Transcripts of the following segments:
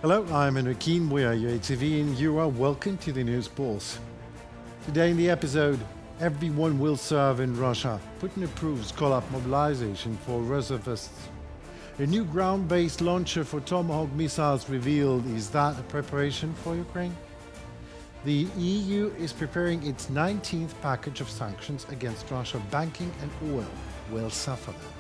Hello, I'm Henrik Keen. We are UATV and you are welcome to the News Pulse. Today in the episode, everyone will serve in Russia. Putin approves call-up mobilization for reservists. A new ground-based launcher for Tomahawk missiles revealed. Is that a preparation for Ukraine? The EU is preparing its 19th package of sanctions against Russia. Banking and oil will suffer them.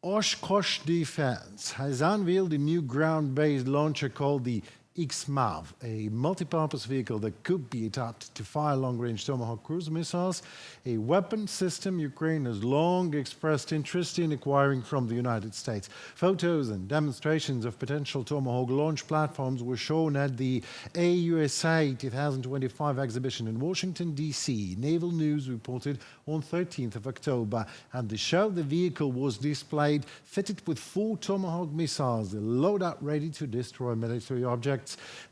Oshkosh Defense has unveiled a new ground-based launcher called the XMAV, a multi-purpose vehicle that could be adapted to fire long-range Tomahawk cruise missiles, a weapon system Ukraine has long expressed interest in acquiring from the United States. Photos and demonstrations of potential Tomahawk launch platforms were shown at the AUSA 2025 exhibition in Washington, D.C. Naval News reported on 13th of October. At the show, the vehicle was displayed fitted with 4 Tomahawk missiles, a loadout ready to destroy military objects.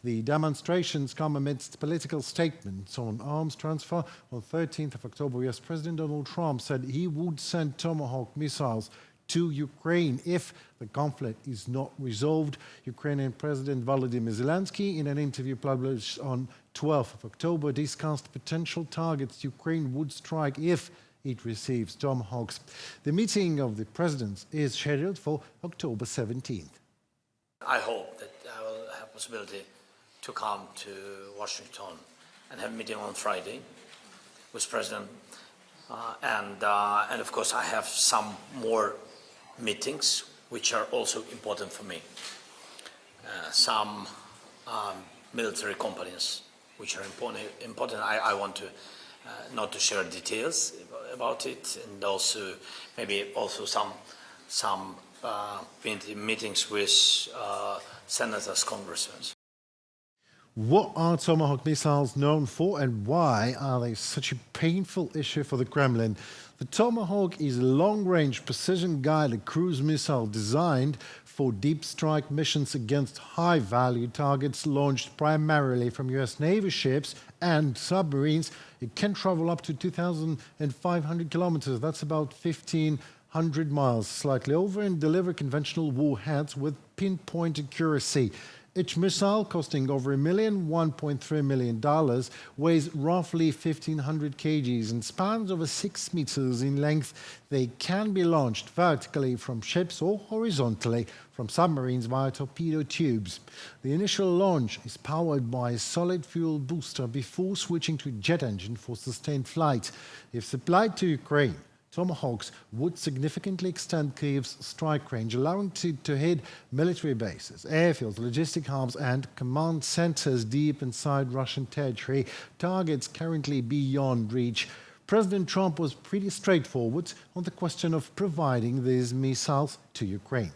The demonstrations come amidst political statements on arms transfer. On 13th of October, US President Donald Trump said he would send Tomahawk missiles to Ukraine if the conflict is not resolved. Ukrainian President Volodymyr Zelenskyy, in an interview published on 12th of October, discussed potential targets Ukraine would strike if it receives Tomahawks. The meeting of the presidents is scheduled for October 17th. I hope that I will have possibility to come to Washington and have a meeting on Friday with President, and of course I have some more meetings which are also important for me. Some military companies which are important. I want to not to share details about it, and also maybe also some meetings with senators, congressmen. What are Tomahawk missiles known for and why are they such a painful issue for the Kremlin? The Tomahawk is a long-range precision-guided cruise missile designed for deep strike missions against high-value targets launched primarily from US Navy ships and submarines. It can travel up to 2,500 kilometers. That's about 1,500 miles, slightly over, and deliver conventional warheads with pinpoint accuracy. Each missile, costing over $1.3 million, weighs roughly 1,500 kgs and spans over 6 meters in length. They can be launched vertically from ships or horizontally from submarines via torpedo tubes. The initial launch is powered by a solid fuel booster before switching to a jet engine for sustained flight. If supplied to Ukraine, Tomahawks would significantly extend Kyiv's strike range, allowing it to hit military bases, airfields, logistic hubs and command centers deep inside Russian territory, targets currently beyond reach. President Trump was pretty straightforward on the question of providing these missiles to Ukraine.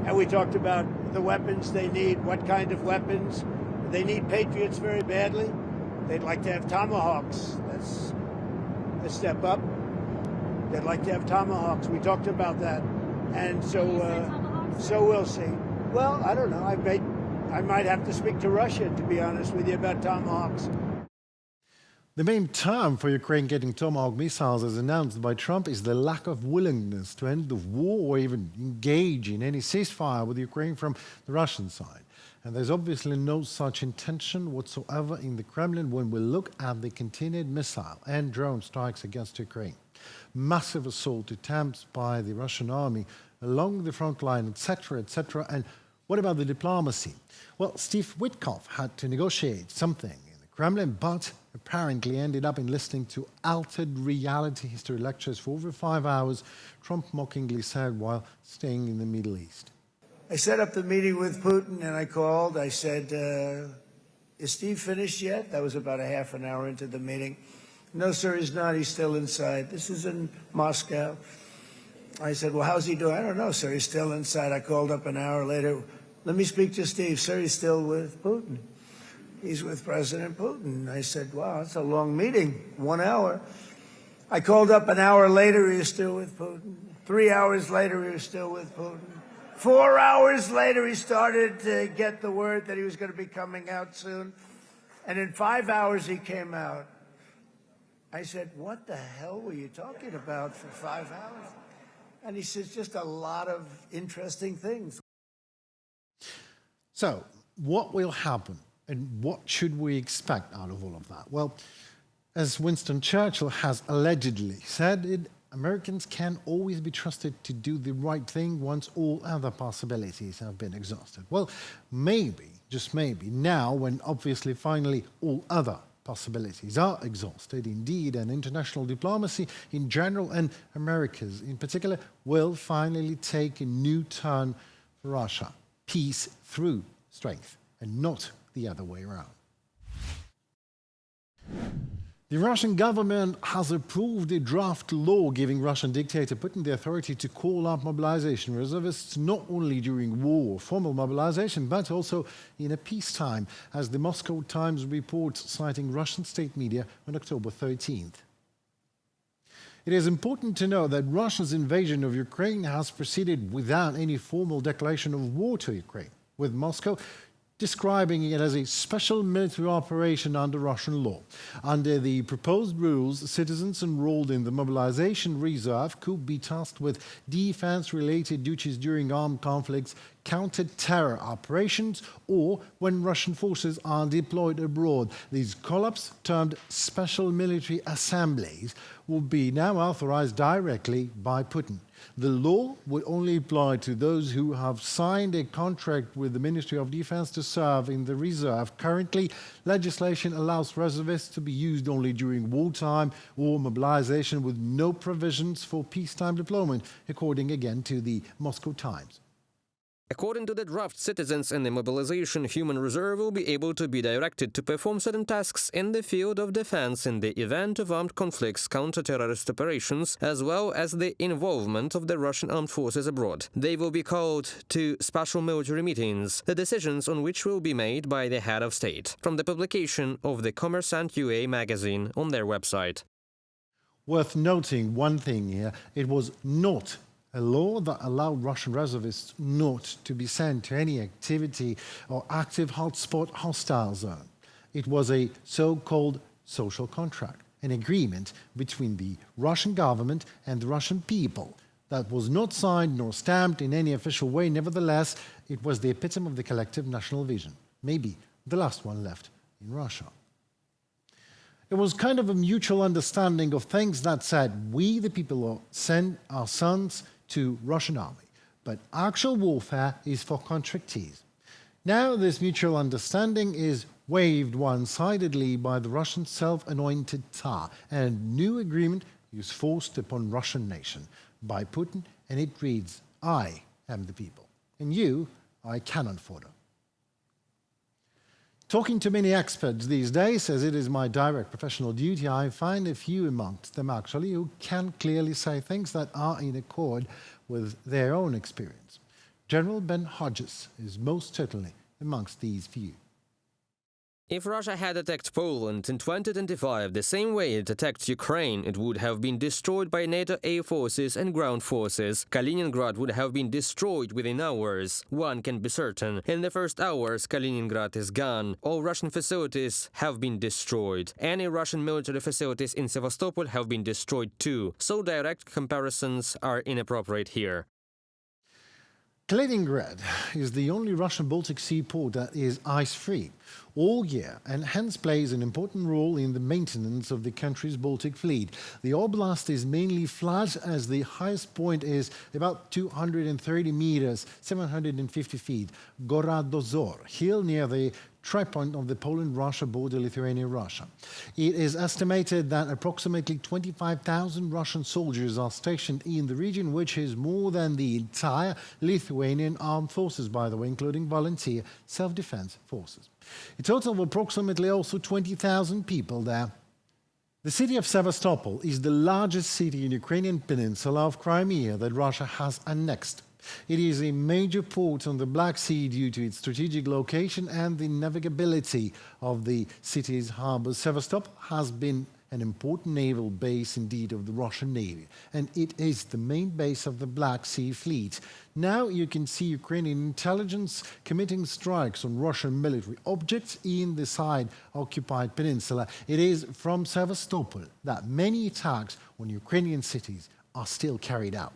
And we talked about the weapons they need, what kind of weapons. They need Patriots very badly. They'd like to have Tomahawks. That's a step up. They'd like to have Tomahawks. We talked about that, and so we'll see. Well, I don't know. I might have to speak to Russia, to be honest with you, about Tomahawks. The main term for Ukraine getting Tomahawk missiles, as announced by Trump, is the lack of willingness to end the war or even engage in any ceasefire with Ukraine from the Russian side. And there's obviously no such intention whatsoever in the Kremlin when we look at the continued missile and drone strikes against Ukraine. Massive assault attempts by the Russian army along the front line, etc., etc. And what about the diplomacy? Well, Steve Witkoff had to negotiate something in the Kremlin, but apparently ended up in listening to altered reality history lectures for over 5 hours, Trump mockingly said while staying in the Middle East. I set up the meeting with Putin and I called. I said, is Steve finished yet? That was about a half an hour into the meeting. No, sir, he's not. He's still inside. This is in Moscow. I said, well, how's he doing? I don't know, sir. He's still inside. I called up an hour later. Let me speak to Steve. Sir, he's still with Putin. He's with President Putin. I said, wow, that's a long meeting, 1 hour. I called up an hour later. He was still with Putin. 3 hours later, he was still with Putin. 4 hours later, he started to get the word that he was going to be coming out soon. And in 5 hours, he came out. I said, what the hell were you talking about for 5 hours? And he says, just a lot of interesting things. So, what will happen and what should we expect out of all of that? Well, as Winston Churchill has allegedly said, Americans can always be trusted to do the right thing once all other possibilities have been exhausted. Well, maybe, just maybe, now when obviously finally all other possibilities are exhausted, indeed, and international diplomacy in general and America's in particular will finally take a new turn for Russia. Peace through strength and not the other way around. The Russian government has approved a draft law giving Russian dictator Putin the authority to call up mobilization reservists not only during war or formal mobilization, but also in a peacetime, as the Moscow Times reports, citing Russian state media on October 13th. It is important to note that Russia's invasion of Ukraine has proceeded without any formal declaration of war to Ukraine, with Moscow describing it as a special military operation under Russian law. Under the proposed rules, citizens enrolled in the mobilization reserve could be tasked with defense-related duties during armed conflicts, counter-terror operations, or when Russian forces are deployed abroad. These call-ups, termed special military assemblies, will be now authorized directly by Putin. The law will only apply to those who have signed a contract with the Ministry of Defense to serve in the reserve. Currently, legislation allows reservists to be used only during wartime or mobilization, with no provisions for peacetime deployment, according again to the Moscow Times. According to the draft, citizens in the mobilization human reserve will be able to be directed to perform certain tasks in the field of defense in the event of armed conflicts, counter-terrorist operations, as well as the involvement of the Russian armed forces abroad. They will be called to special military meetings, the decisions on which will be made by the head of state, from the publication of the Kommersant UA magazine on their website. Worth noting one thing here, it was not a law that allowed Russian reservists not to be sent to any activity or active hotspot hostile zone. It was a so-called social contract, an agreement between the Russian government and the Russian people that was not signed nor stamped in any official way. Nevertheless, it was the epitome of the collective national vision, maybe the last one left in Russia. It was kind of a mutual understanding of things that said, we, the people, will send our sons to Russian army, but actual warfare is for contractees. Now this mutual understanding is waived one-sidedly by the Russian self-anointed Tsar, and a new agreement is forced upon Russian nation by Putin, and it reads, I am the people, and you are a cannon fodder. Talking to many experts these days, as it is my direct professional duty, I find a few amongst them actually who can clearly say things that are in accord with their own experience. General Ben Hodges is most certainly amongst these few. If Russia had attacked Poland in 2025 the same way it attacked Ukraine, it would have been destroyed by NATO air forces and ground forces. Kaliningrad would have been destroyed within hours. One can be certain. In the first hours, Kaliningrad is gone. All Russian facilities have been destroyed. Any Russian military facilities in Sevastopol have been destroyed too. So direct comparisons are inappropriate here. Kaliningrad is the only Russian Baltic Sea port that is ice-free all year and hence plays an important role in the maintenance of the country's Baltic fleet. The oblast is mainly flat, as the highest point is about 230 meters, 750 feet, Gora Dozor, hill near the tri-point of the Poland-Russia border, Lithuania-Russia. It is estimated that approximately 25,000 Russian soldiers are stationed in the region, which is more than the entire Lithuanian armed forces, by the way, including volunteer self-defense forces. A total of approximately also 20,000 people there. The city of Sevastopol is the largest city in the Ukrainian peninsula of Crimea that Russia has annexed. It is a major port on the Black Sea due to its strategic location and the navigability of the city's harbors. Sevastopol has been an important naval base indeed of the Russian Navy, and it is the main base of the Black Sea Fleet. Now you can see Ukrainian intelligence committing strikes on Russian military objects in the side-occupied peninsula. It is from Sevastopol that many attacks on Ukrainian cities are still carried out.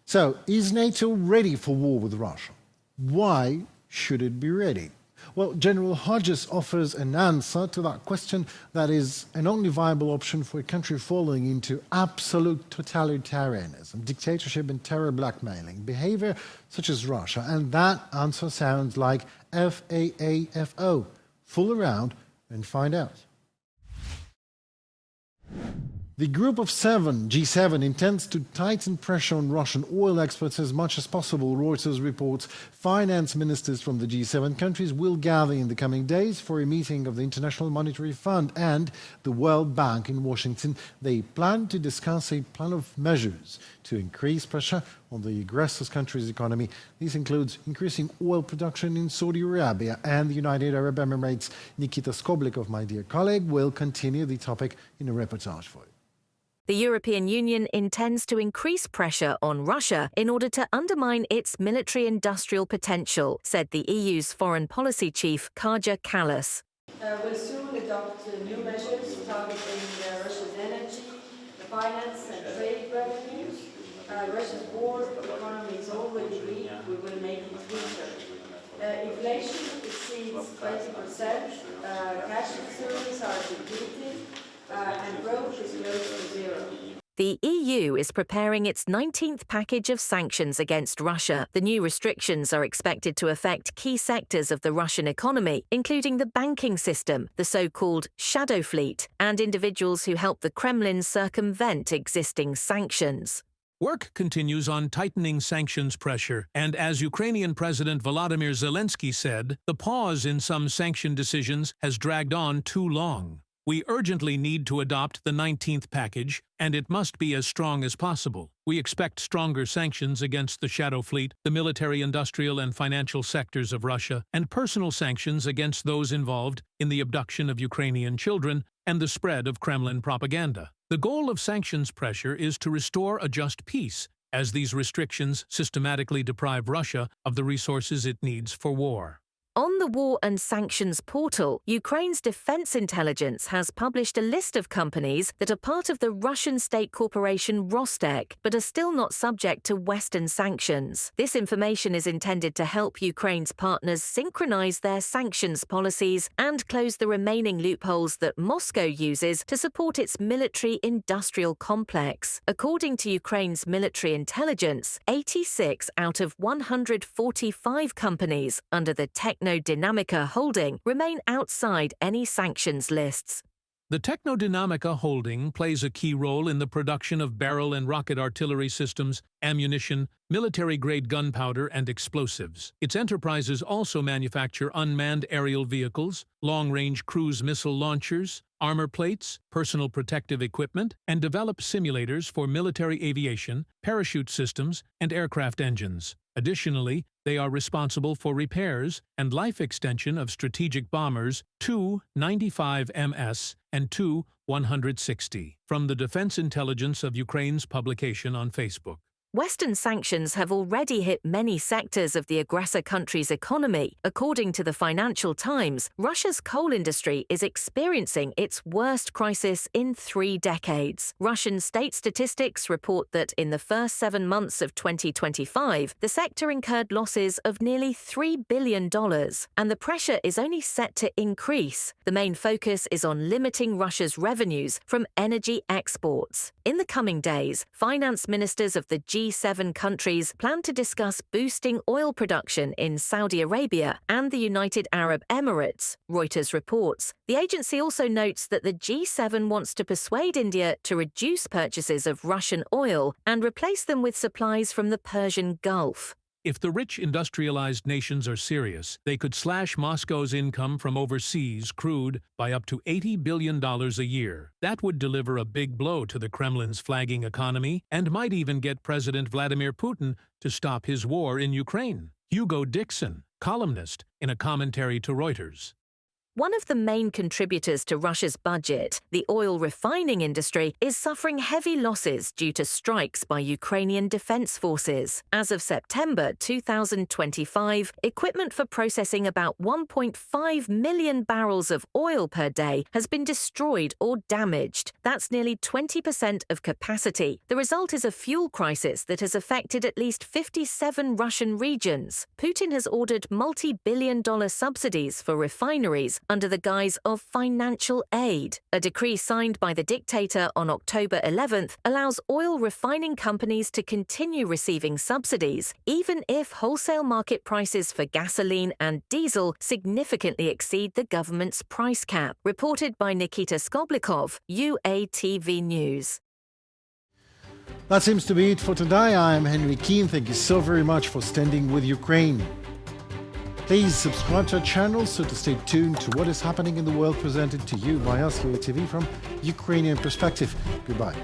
So, is NATO ready for war with Russia? Why should it be ready? Well, General Hodges offers an answer to that question that is an only viable option for a country falling into absolute totalitarianism, dictatorship and terror blackmailing behavior such as Russia. And that answer sounds like FAAFO. Fool around and find out. The Group of Seven, G7, intends to tighten pressure on Russian oil exports as much as possible, Reuters reports. Finance ministers from the G7 countries will gather in the coming days for a meeting of the International Monetary Fund and the World Bank in Washington. They plan to discuss a plan of measures to increase pressure on the aggressor country's economy. This includes increasing oil production in Saudi Arabia and the United Arab Emirates. Nikita Skoblikov, my dear colleague, will continue the topic in a reportage for you. The European Union intends to increase pressure on Russia in order to undermine its military-industrial potential, said the EU's foreign policy chief, Kaja Kallas. Will soon adopt new measures targeting Russia's energy, finance and trade revenues. Russia's war economy is already weak. We will make it weaker. Inflation exceeds 20%. Cash reserves are depleted. And growth is close to zero. The EU is preparing its 19th package of sanctions against Russia. The new restrictions are expected to affect key sectors of the Russian economy, including the banking system, the so-called shadow fleet, and individuals who help the Kremlin circumvent existing sanctions. Work continues on tightening sanctions pressure, and as Ukrainian President Volodymyr Zelenskyy said, the pause in some sanction decisions has dragged on too long. We urgently need to adopt the 19th package, and it must be as strong as possible. We expect stronger sanctions against the shadow fleet, the military, industrial, and financial sectors of Russia, and personal sanctions against those involved in the abduction of Ukrainian children and the spread of Kremlin propaganda. The goal of sanctions pressure is to restore a just peace, as these restrictions systematically deprive Russia of the resources it needs for war. On the War and Sanctions portal, Ukraine's defense intelligence has published a list of companies that are part of the Russian state corporation Rostec, but are still not subject to Western sanctions. This information is intended to help Ukraine's partners synchronize their sanctions policies and close the remaining loopholes that Moscow uses to support its military-industrial complex. According to Ukraine's military intelligence, 86 out of 145 companies under the Techno-Dynamica holding remain outside any sanctions lists. The Techno-Dynamica holding plays a key role in the production of barrel and rocket artillery systems, ammunition, military-grade gunpowder, and explosives. Its enterprises also manufacture unmanned aerial vehicles, long-range cruise missile launchers, armor plates, personal protective equipment, and develop simulators for military aviation, parachute systems, and aircraft engines. Additionally, they are responsible for repairs and life extension of strategic bombers Tu-95MS and Tu-160 from the Defense Intelligence of Ukraine's publication on Facebook. Western sanctions have already hit many sectors of the aggressor country's economy. According to the Financial Times, Russia's coal industry is experiencing its worst crisis in 3 decades. Russian state statistics report that in the first 7 months of 2025, the sector incurred losses of nearly $3 billion, and the pressure is only set to increase. The main focus is on limiting Russia's revenues from energy exports. In the coming days, finance ministers of the G7 countries plan to discuss boosting oil production in Saudi Arabia and the United Arab Emirates, Reuters reports. The agency also notes that the G7 wants to persuade India to reduce purchases of Russian oil and replace them with supplies from the Persian Gulf. If the rich industrialized nations are serious, they could slash Moscow's income from overseas crude by up to $80 billion a year. That would deliver a big blow to the Kremlin's flagging economy and might even get President Vladimir Putin to stop his war in Ukraine. Hugo Dixon, columnist, in a commentary to Reuters. One of the main contributors to Russia's budget, the oil refining industry, is suffering heavy losses due to strikes by Ukrainian defense forces. As of September 2025, equipment for processing about 1.5 million barrels of oil per day has been destroyed or damaged. That's nearly 20% of capacity. The result is a fuel crisis that has affected at least 57 Russian regions. Putin has ordered multi-billion-dollar subsidies for refineries under the guise of financial aid. A decree signed by the dictator on October 11th allows oil refining companies to continue receiving subsidies, even if wholesale market prices for gasoline and diesel significantly exceed the government's price cap. Reported by Nikita Skoblikov, UATV News. That seems to be it for today. I am Henry Keane. Thank you so very much for standing with Ukraine. Please subscribe to our channel so to stay tuned to what is happening in the world, presented to you by us, UATV, from Ukrainian perspective. Goodbye.